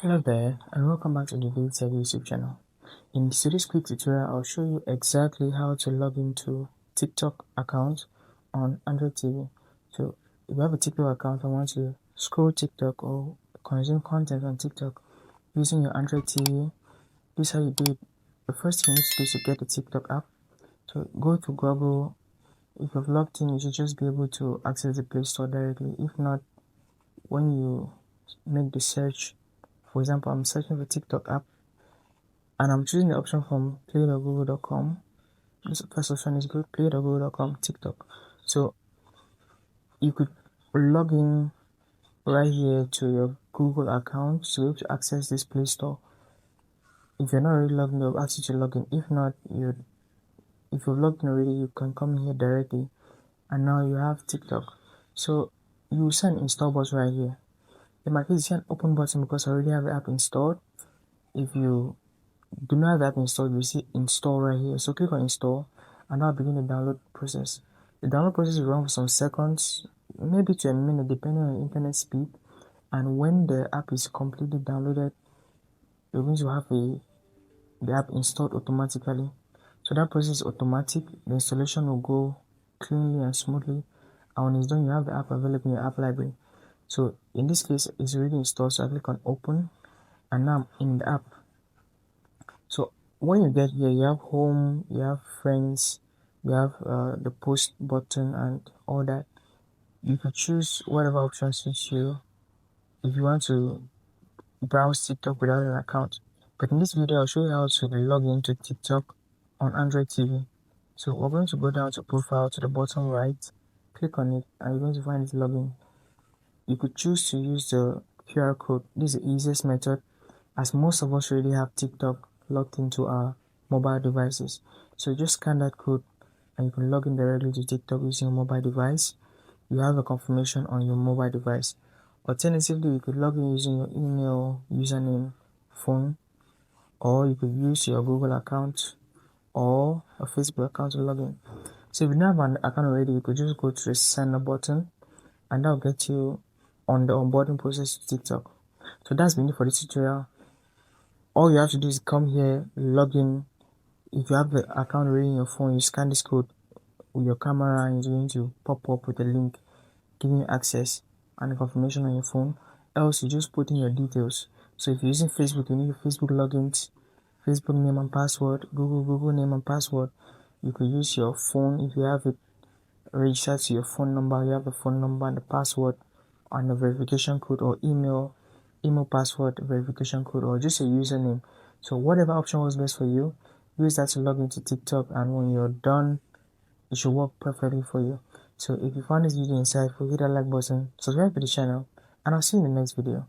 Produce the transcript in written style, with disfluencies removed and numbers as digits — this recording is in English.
Hello there, and welcome back to the DaveTech YouTube channel. In today's quick tutorial, I'll show you exactly how to log into TikTok account on Android TV. So, if you have a TikTok account and want to scroll TikTok or consume content on TikTok using your Android TV, this is how you do it. The first thing you need to do is to get the TikTok app. So, go to Google. If you've logged in, you should just be able to access the Play Store directly. If not, when you make the search, for example, I'm searching for TikTok app and I'm choosing the option from play.google.com. This first option is good, play.google.com TikTok. So you could log in right here to your Google account to be able to access this Play Store. If you're not already logged in, they'll ask you to log in. If not, if you've logged in already, you can come here directly, and now you have TikTok. So you will see an install button right here. In my case, you see an open button because I already have the app installed. If you do not have the app installed, you see install right here. So click on install and now begin the download process. The download process will run for some seconds, maybe to a minute, depending on your internet speed. And when the app is completely downloaded, you're going to have the app installed automatically. So that process is automatic. The installation will go cleanly and smoothly. And when it's done, you have the app available in your app library. So in this case, it's already installed. So I click on open, and now I'm in the app. So when you get here, you have home, you have friends, you have the post button and all that. You can choose whatever option suits you if you want to browse TikTok without an account. But in this video, I'll show you how to log into TikTok on Android TV. So we're going to go down to profile to the bottom right, click on it, and you're going to find it login. You could choose to use the QR code. This is the easiest method, as most of us already have TikTok logged into our mobile devices. So just scan that code and you can log in directly to TikTok using your mobile device. You have a confirmation on your mobile device. Alternatively, you could log in using your email, username, phone, or you could use your Google account or a Facebook account to log in. So if you don't have an account already, you could just go to the sign up button and that'll get you on the onboarding process to TikTok. So that's been it for this tutorial. All you have to do is come here, log in. If you have the account already in your phone, you scan this code with your camera and it's going to pop up with a link giving you access and a confirmation on your phone. Else, you just put in your details. So if you're using Facebook, you need your Facebook logins, Facebook name and password, Google name and password. You could use your phone if you have it registered to your phone number. You have the phone number and the password and the verification code, or email password verification code, or just a username. So whatever option was best for you, use that to log into TikTok, and when you're done, it should work perfectly for you. So if you found this video insightful, hit that like button, subscribe to the channel, and I'll see you in the next video.